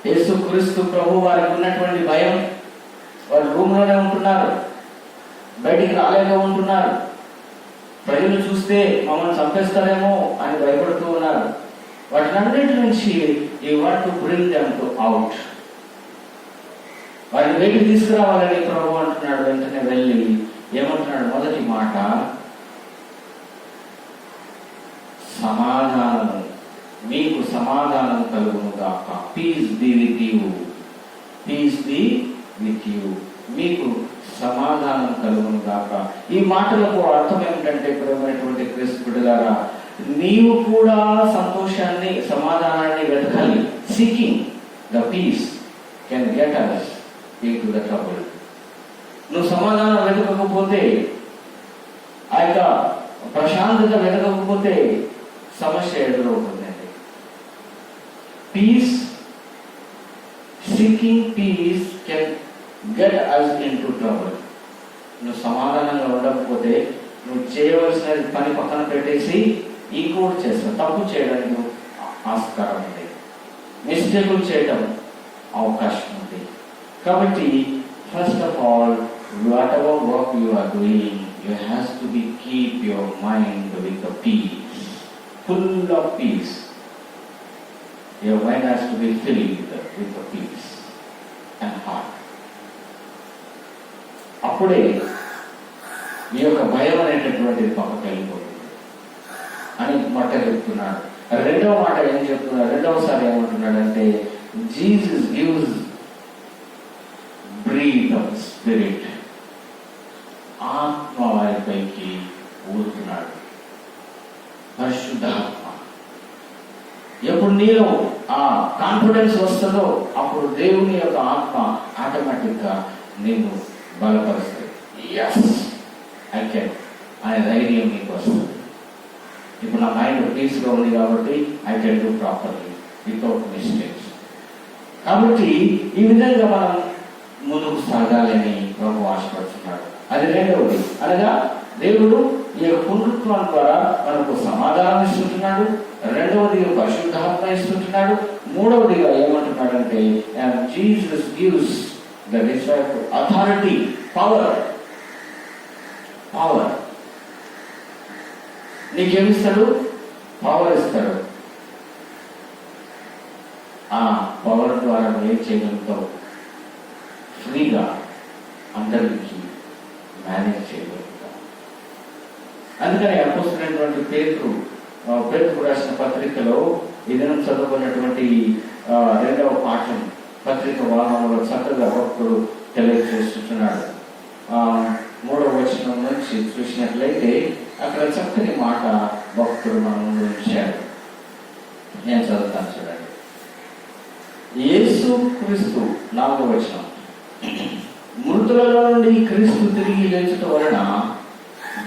S1: యేసు క్రీస్తు ప్రభు వారికి ఉన్నటువంటి భయం, వారు రూమ్లోనే ఉంటున్నారు, బయటికి రాలేక ఉంటున్నారు. ప్రజలు చూస్తే మమ్మల్ని చంపేస్తారేమో అని భయపడుతూ ఉన్నారు. వాటినన్నిటి నుంచి you want to bring them to out. వారిని బయటికి తీసుకురావాలని ప్రభు అంటున్నాడు. వెంటనే వెళ్ళి ఏమంటున్నాడు? మొదటి మాట, సమాధానము, మీకు సమాధానం కలుగును గాక. Peace be with you, peace be with you, మీకు సమాధానం కలుగును గాక. ఈ మాటలకు అర్థం ఏమిటంటే, ప్రియమైనటువంటి క్రీస్తు బిడ్డలారా, నీవు కూడా సంతోషాన్ని, సమాధానాన్ని వెతకాలి. Seeking the peace can get us into the trouble. నువ్వు సమాధానం వెతకకపోతే, ఆ యొక్క ప్రశాంతత వెతకకపోతే సమస్య ఎదురవుతుందండి. Peace, seeking peace can get us into trouble. నువ్వు సమాధానంగా ఉండకపోతే నువ్వు చేయవలసిన పని పక్కన పెట్టేసి ఇంకోటి చేస్తావు. తప్పు చేయడానికి ఆస్కారం ఉంది, మిస్టేకులు చేయడం అవకాశం ఉంది. కాబట్టి first of all, whatever work you are doing, you has to be keep your mind with the peace, full of peace. Your mind has to be filled with the peace and heart. అప్పుడే ఈ యొక్క భయం అనేటటువంటిది పక్కకి వెళ్ళిపోతుంది అని మాట చెప్తున్నాడు. రెండవ మాట ఏం చెప్తున్నాడు? రెండవసారి ఏమంటున్నాడంటే, Jesus gives breath of spirit. ఆత్మ వారిపైకి ఊరుతున్నాడు, పరిశుద్ధాత్మ. ఎప్పుడు నీలో ఆ కాన్ఫిడెన్స్ వస్తుందో అప్పుడు దేవుని యొక్క ఆత్మ ఆటోమేటిక్ గా నేను బలపరుస్తుంది. ఎస్ ఐ కెన్ అనే ధైర్యం నీకు వస్తుంది. ఇప్పుడు నా మైండ్ పీస్గా ఉంది కాబట్టి I can do properly without mistakes. కాబట్టి ఈ విధంగా మనం ముందుకు సాగాలని ప్రభు ఆశపడుతున్నాడు. అది రెండవది. అనగా దేవుడు ఈ యొక్క పునరుత్వం ద్వారా మనకు సమాధానం ఇస్తుంటున్నాడు. రెండవది పరిశుద్ధాత్మ ఇస్తుంటున్నాడు. మూడవదిగా ఏమంటున్నాడంటే, Jesus gives the desired authority, power. నీకేమిస్తాడు? పవర్ ఇస్తాడు. ఆ పవర్ ద్వారా నువ్వు ఏం చేయగలుగుతావు? ఫ్రీగా అందరికి మేనేజ్ చేయగలుగుతావు. అందుకని అపోస్తలుడైనటువంటి పేతురు రాసిన పత్రికలో ఈ దినం చదువుకున్నటువంటి 2వ పాఠం పత్రిక వాహనంలో చక్కగా భక్తుడు తెలియజేస్తున్నాడు. 3వ వచనం నుంచి చూసినట్లయితే అక్కడ చక్కని మాట భక్తుడు మన ముందు ఉంచాడు. నేను చదువుతాను చూడండి. యేసు క్రీస్తు 4వ వచనం, మృతులలో నుండి క్రీస్తు తిరిగి లేచుట వలన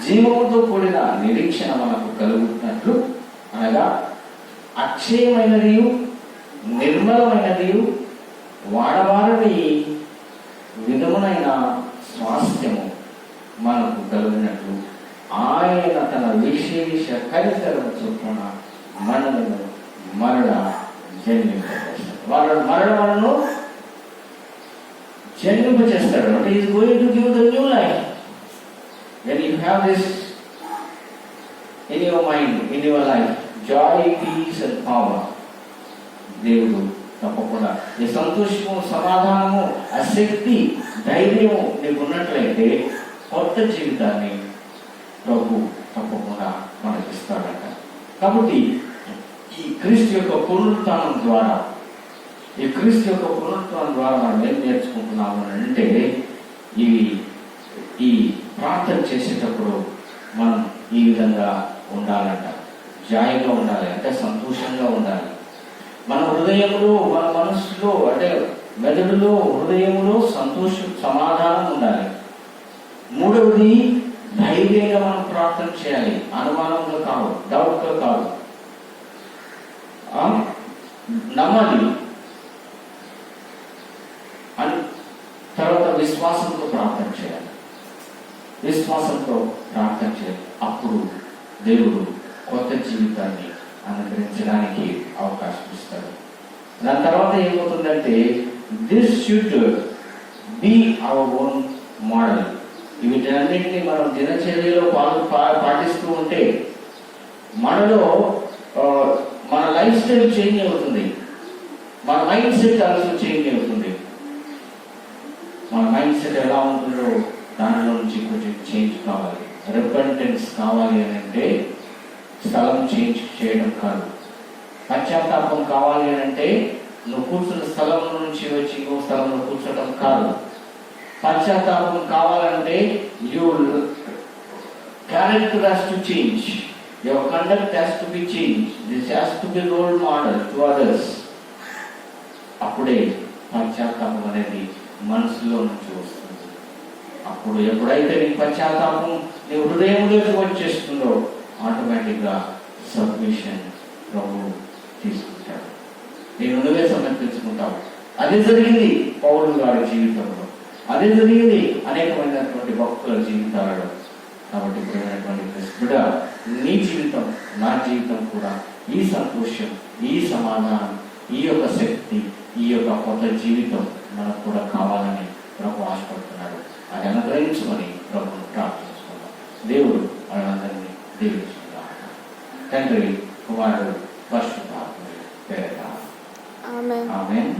S1: జీవముతో కూడిన నిరీక్షణ మనకు కలుగుతున్నట్లు, అనగా అక్షయమైనది నిర్మలమైనది వాడవారని విధమునైన స్వాస్థ్యము మనకు కలిగినట్లు ఆయన తన విశేష కరికరం చొప్పున మనలను మరణ జన్మింపజేస్తాడు. మరణను జన్మింపజేస్తాడు. అంటే is going to give the new life. When you have this in your mind, in your life, joy, peace and power, దేవుడు తప్పకుండా ఈ సంతోషము, సమాధానము, ఆ శక్తి, ధైర్యము నీకు ఉన్నట్లయితే కొత్త జీవితాన్ని ప్రభు తప్పకుండా మనకిస్తాడట. కాబట్టి ఈ క్రీస్తు యొక్క పునరుత్థానం ద్వారా మనం ఏం నేర్చుకుంటున్నాము అంటే ఈ ప్రార్థన చేసేటప్పుడు మనం ఈ విధంగా ఉండాలంట. జాయిగా ఉండాలి, అంటే సంతోషంగా ఉండాలి. మన హృదయంలో, మన మనసులో, అంటే మెదడులో, హృదయంలో సంతోషం, సమాధానం ఉండాలి. మూడవది, ధైర్యంగా మనం ప్రార్థన చేయాలి. అనుమానంగా కాదు, డౌట్గా కాదు, నమ్మాలి. అని తర్వాత విశ్వాసంతో ప్రార్థన చేయాలి. అప్పుడు దేవుడు కొత్త జీవితాన్ని అనుగ్రహించడానికి అవకాశం ఇస్తాడు. దాని తర్వాత ఏమవుతుందంటే, this should be our own model. వీటన్నింటినీ మనం దినచర్యలో పాటిస్తూ ఉంటే మనలో మన లైఫ్ స్టైల్ చేంజ్ అవుతుంది. మన మైండ్ సెట్ ఆల్సో చేంజ్ అవుతుంది. మన మైండ్ సెట్ ఎలా ఉంటుందో దానిలో నుంచి కొంచెం చేంజ్ కావాలి. రిపెంటెన్స్ కావాలి అని అంటే స్థలం చేంజ్ చేయడం కాదు. పశ్చాత్తాపం కావాలి అని అంటే నువ్వు కూర్చున్న స్థలం నుంచి వచ్చి ఇంకో స్థలంలో కూర్చోటం కాదు. పశ్చాత్తాపం కావాలంటే your character has to change, your conduct has to be changed, this has to be role model to others. అప్పుడే పశ్చాత్తాపం అనేది మనసులో నుంచి వస్తుంది. అప్పుడు ఎప్పుడైతే నీ పశ్చాత్తాపం నీ హృదయంలోకి వచ్చేస్తుందో ఆటోమేటిక్గా సబ్మిషన్ ప్రభు తీసుకుంటాడు. నువ్వే సమర్పించుకుంటావు. అదే జరిగింది పౌలు గారి జీవితంలో, అదే జరిగింది అనేకమైనటువంటి భక్తుల జీవితాలలో. కాబట్టి ఇప్పుడు నీ జీవితం, నా జీవితం కూడా ఈ సంతోషం, ఈ సమాధానం, ఈ యొక్క శక్తి, ఈ యొక్క కొత్త జీవితం మనకు కూడా కావాలని ప్రభు ఆశపడుతున్నాడు. అది అనుగ్రహించుకొని ప్రభుని ప్రార్థించుకున్నాం. దేవుడు మనందరినీ దీవించుకున్నాడు. తండ్రి, కుమారుడు, పరిశుద్ధాత్మ పేరట ఆమేన్.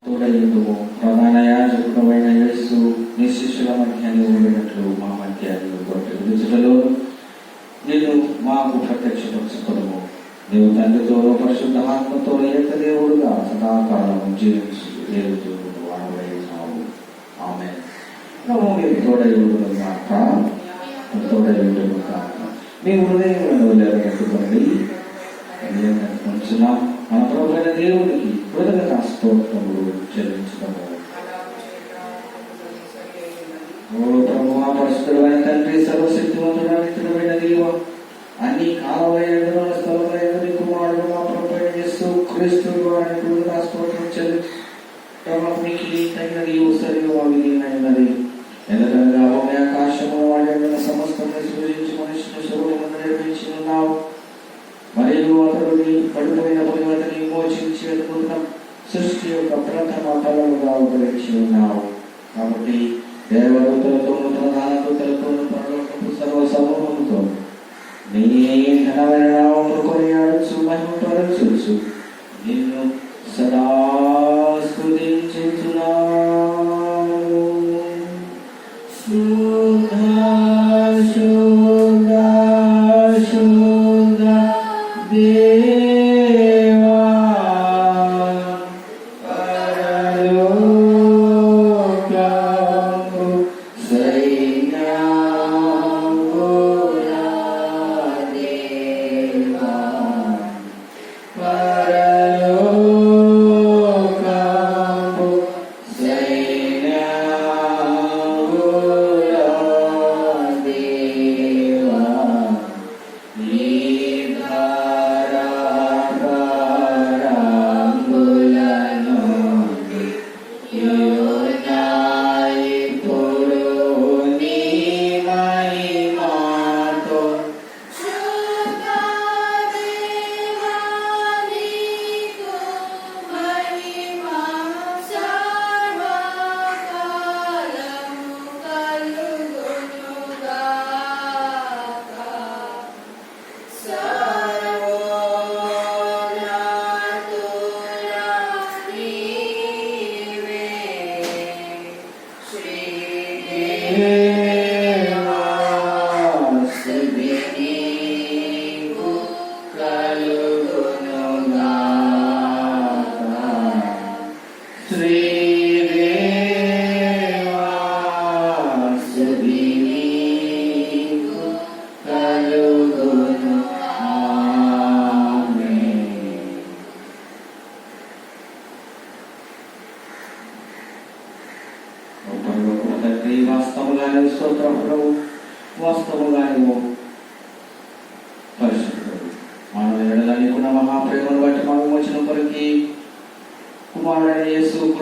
S5: తోడయుండుము. ప్రధాన యాజకుడైన యేసు నీ శిష్యుల మధ్య ఉండినట్లు మా మధ్య గొప్పలో నేను మాకు ప్రత్యక్షపరచుకోవడము. నీవు తండ్రితోనూ పరిశుద్ధ ఆత్మతో ఏక దేవుడుగా సదాకాలం జీవించు దేవుడు వాడబడినావు. ఆమేన్. మీరు తోడయుండును గాక, తోడయుండును గాక. మీ హృదయంలో లేవనెత్తుకోండి. ఉంచున్నాం. మన ప్రభువైన దేవునికి కృతజ్ఞత స్తోత్రములు చెల్లించుదాము. ఓ ప్రభువా, పరిశుద్ధుడైన తండ్రి, సర్వశక్తివంతుడైన నిత్యుడైన దేవ, అన్ని కాలములందు స్థలములందు నీ కుమారుడు మా ప్రభువైన యేసు క్రీస్తు ద్వారా కృతజ్ఞత స్తోత్రం చెల్లించుదాము. మీకు తగినది సరిగా విలీనమైనది. ఎందుకనగా భూమి ఆకాశము వాడి సమస్తము సృజించి మనుషుని స్వరూపమును నిర్మించి ఉన్నావు. మరియు అతడు పడిపోయిన పరివర్తని మోచించి వెతుకుతున్న సృష్టి యొక్క ప్రథమ ఫలముగా ఉదరించి ఉన్నావు. కాబట్టి దేవదూతలతో, ప్రధానదూతలతో, పరలోకపు సర్వ సమూహంతో నీ ఘనమైన నామమును కొనియాడుచు మహిమపరచుచు నిన్ను సదా స్తుతించుచున్నాము.
S4: Bula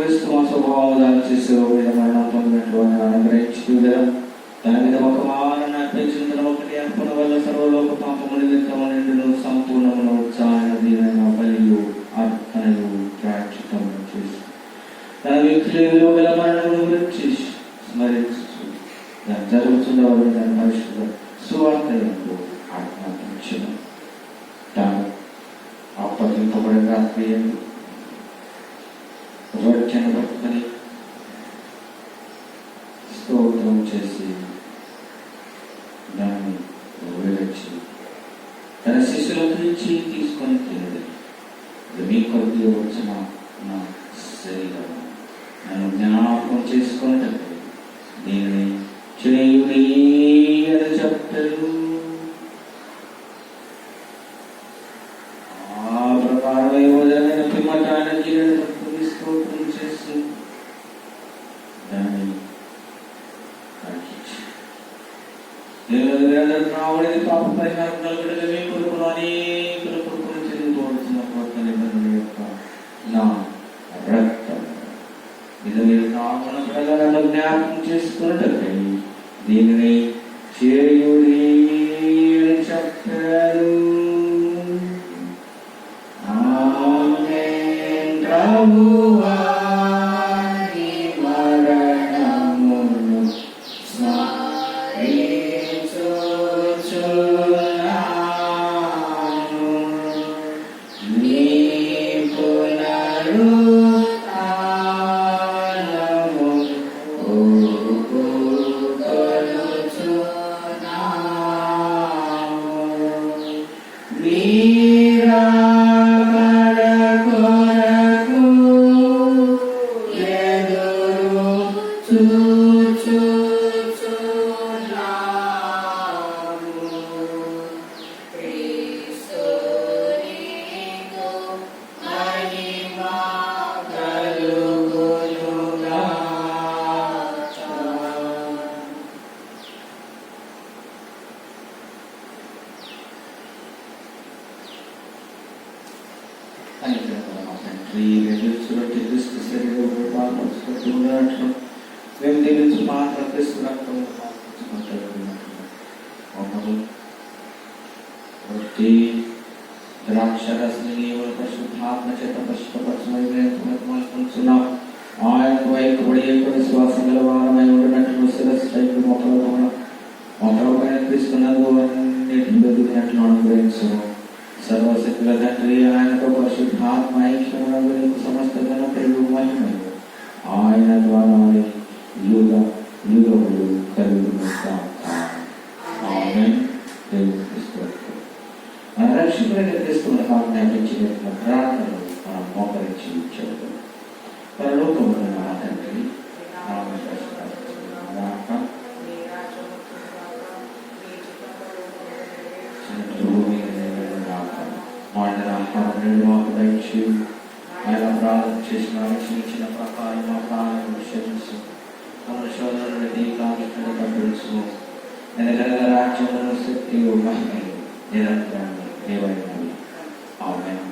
S5: క్రీస్తు మా స్వభావం దాల్చేసి మరణం పొందినట్లు అనుగ్రహించి తన మీద ఒక వారణ అర్పించిన ఒకటి అర్పణ వల్ల సర్వలోక పాపము నిమిత్తము నిండును సంపూర్ణమును ఉత్సాహన దీనైన బలియు అర్పణలు ప్రాచితము చేసి తన వ్యక్తులు గల మరణమును గురించి స్మరించు దాన్ని జరుగుతున్నవారు దాని పరిశుద్ధ సువార్తలకు ఆజ్ఞాపించను. తాను అప్పగింపబడిన రాత్రి రొట్టెను పట్టుకొని స్తోత్రం చేసి దాన్ని విరచి తన శిష్యులకు ఇచ్చి తీసుకొని తినదు. ఇది మీ కొరకు వచ్చిన నా శరీరం, నన్ను జ్ఞాపకం చేసుకున్నట్టు దీనిని చేయుడి అని చెప్తారు. ఆ ప్రకారం యోజన పిమ్మటానికి స్తోత్రం చేసి దాన్ని రావడేది పాప పరిహారం కలుగుతుంది. మీ కొడుకును అనేకుల కొడుకును చెందిపోవలసిన కొత్త నిబంధన యొక్క నా రక్తం ఇది మీరు కావున ప్రజలను జ్ఞాపకం చేసుకున్నట్టు దీనిని చేయుడి అని చెప్పారు. ఆమేన్. ప్రభువా నీ మరణమును ద్రాక్షరసని పరిశుద్ధాత్మ చేత పరిశుద్ధపరచమని ఆయనకు వైఖబడి విశ్వాసం గల వారమై ఉండినట్లు శిరస్సు మొక్కలపైన తీసుకున్నందు అన్నిటిని వెదిగినట్లు అనుగ్రహించు. సర్వశక్తుల తండ్రి ఆయనతో పరిశుద్ధాత్మ ఐక్యమునకు సమస్త ఘనతయు మహిమయు ఆయన ద్వారా యుగ యుగములు కలుగును గాక. ఆమేన్. మన రక్షకుడైన క్రీస్తును ఆజ్ఞాపించినట్లు ప్రార్థనలు మనం మోకరించి చెబుతాం. పరలోకమున మా తండ్రి ఆయన ప్రార్థన చేసిన రక్షించిన ప్రకారం మా ప్రాణాలను క్షమించు. మన సోదరుడి కాంక్షను తెలుసు. ఎందుకంటే రాజ్యములను శక్తి మహిమయు నిరంతరం దేవైనవి. ఆమేన్.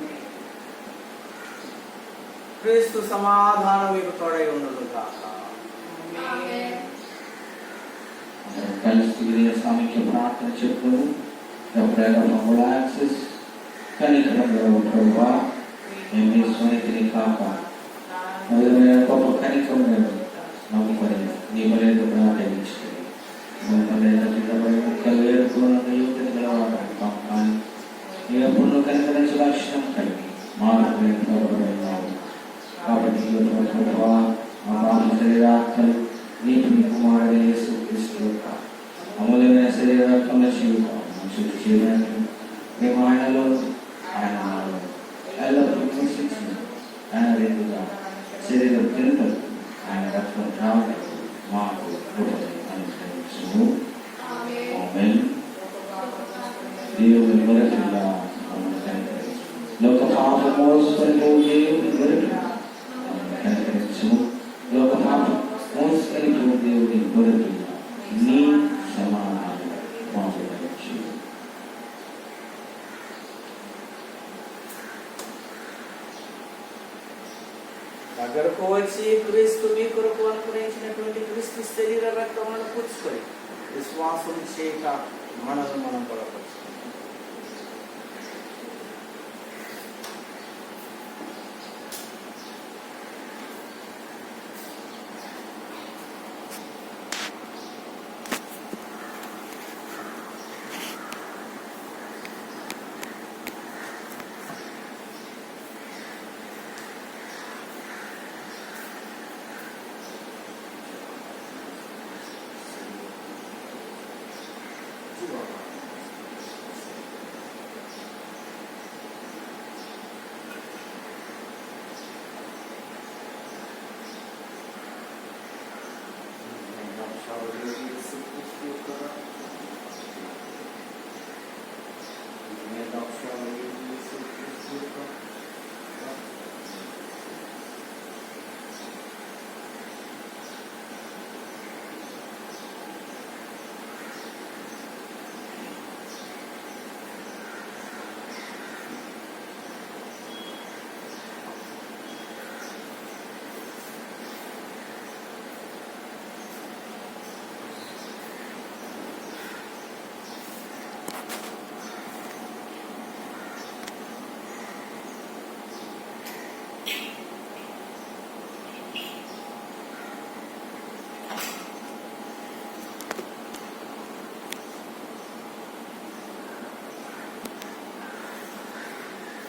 S3: క్రీస్తు సమాధానం మీకు తోడై ఉండును గాక.
S5: కలిసి సామిక్య ప్రార్థన చెప్పును. యాక్సెస్ కనికరంలో ప్రభువా మేము మీ స్వనిధిని కాక గొప్ప కనికం నమ్ముకొని నీ బలేదు ప్రార్థించుకొని ముక్కలు ఏడుకోవాలని యుక్తి గలవాడు కానీ నీ ఎప్పుడు కనికరించే లక్షణం కలిగి మాట్లాడుతున్నావు. కాబట్టి మా బాహ్య శరీరాత్మలు నీకు నీ కుమారుడు యేసుక్రీస్తు యొక్క అమూల్యమైన శరీరాత్మల జీవితం శుద్ధి చేయడానికి మేము ఆయనలో ఆయన ఎల్లప్పుడూ నివసించిన ఆయన రీతిగా శరీరం తింటూ ఆయన రక్తం రావడానికి మాకు అనుగ్రహించు. ఆమేన్. దేవుని వరకుగా లోక పాప మోసుకొని దేవుని వరకు కనికరించు. లోక పాప మోసుకొని దేవుని వరకు నీ సమాధానం మాకు దయచేయు.
S3: దగ్గరకు వచ్చి క్రీస్తు మీ కొరకు అనుగ్రహించినటువంటి క్రీస్తు శరీర రక్తములను పుచ్చుకొని విశ్వాసం చేయక మనల్ని మనం బలపరుచుకుంటాం.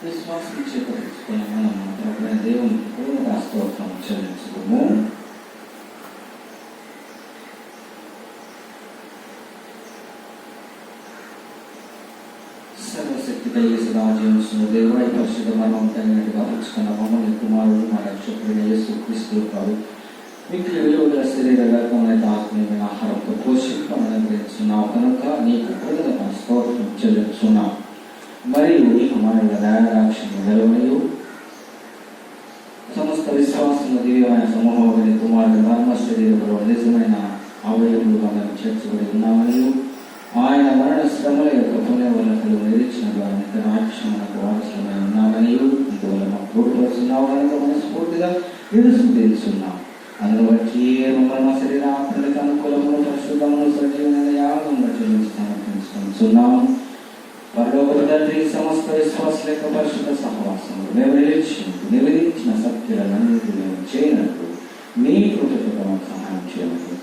S5: విశ్వాసం చేకూర్చుకుని మనం ప్రభువైన దేవునికి పూర్ణ స్తోత్రం చెల్లించుదుము. సర్వశక్తి కలిగి రాజ్యం దేవుడై పరిశుద్ధ మర్మమైనట్టుగా పుచ్చుకున్న మమ్మల్ని కుమారుడు మన రక్షకుడైన యేసుక్రీస్తు వారు మీకు విలువగల శరీర రకమైన ఆత్మీయమైన ఆహారంతో పోషింపమని అనుగ్రహించున్నావు కనుక నీకు కృతజ్ఞత స్తోత్రం చెల్లించున్నాం. మరియు ఈ కుమారుల దయారాక్షణ వెలువయు సమస్త విశ్వాసంలో దివ్యమైన సమూహమైన కుమారుడు మర్మ శరీరంలో నిజమైన అవయములుగా మేము చేర్చబడి ఉన్నామని ఆయన మరణ శ్రమల యొక్క పుణ్య వల్ల కలిగి నిరీక్షణ ద్వారా నిత్యరాక్షణకు వారసులమై ఉన్నామని ఇందువల్ల మాకు తోడ్పడుతున్నావు కనుక మనస్ఫూర్తిగా ఎదుసు తెలుసున్నాం. అందులో బట్టి మమ్మల్ని మా శరీర ఆత్మలకు అనుకూలములు పరిశుద్ధములు సజీవమైన యాగంగా చెల్లిస్తున్నాము. పరలోక తండ్రి సమస్త విశ్వాసుల యొక్క పరిశుద్ధ సహవాసములు మేము నివేదించిన సత్యాలన్నింటినీ మేము చేయనట్లు మీ కృపతో మాకు సహాయం చేయాలి.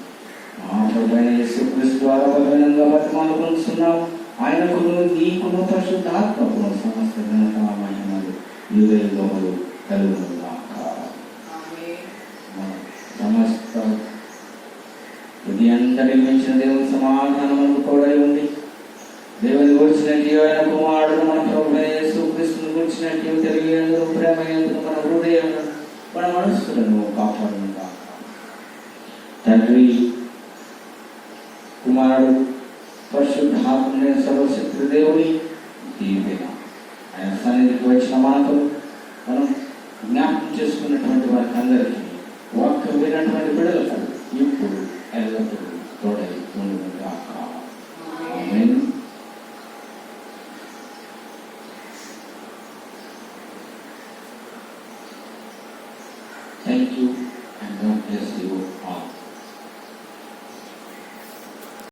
S5: మా ప్రభువైన యేసుక్రీస్తు ద్వారా బలహీనంగా బతిమాలుకొనుచున్నాం. ఆయనకును నీకును పరిశుద్ధాత్మకును సమస్త ఘనత మహిమలు యుగయుగములు కలుగునుగాక. సమస్త హృదయంతటి మించిన దేవుని సమాధానములకు తోడై ఉండి దేవుని గురించినట్టు ఆయన కుమారుడు మన ప్రభువైన యేసుక్రీస్తును గురించినట్టు తెలియదు ప్రేమయందు మన హృదయాలను మన మనస్సులను కాపాడునుగాక. తండ్రి కుమారుడు పరిశుద్ధాత్మ సర్వశక్తి దేవుని దీవెన ఆయన సన్నిధికి వచ్చిన మనకు మనం జ్ఞాపకం చేసుకున్నటువంటి వారికి అందరికీ వాక్యం వినటువంటి బిడ్డలకు ఇప్పుడు ఎల్లప్పుడూ తోడై ఉండునుగాక. ఆమేన్. Thank you.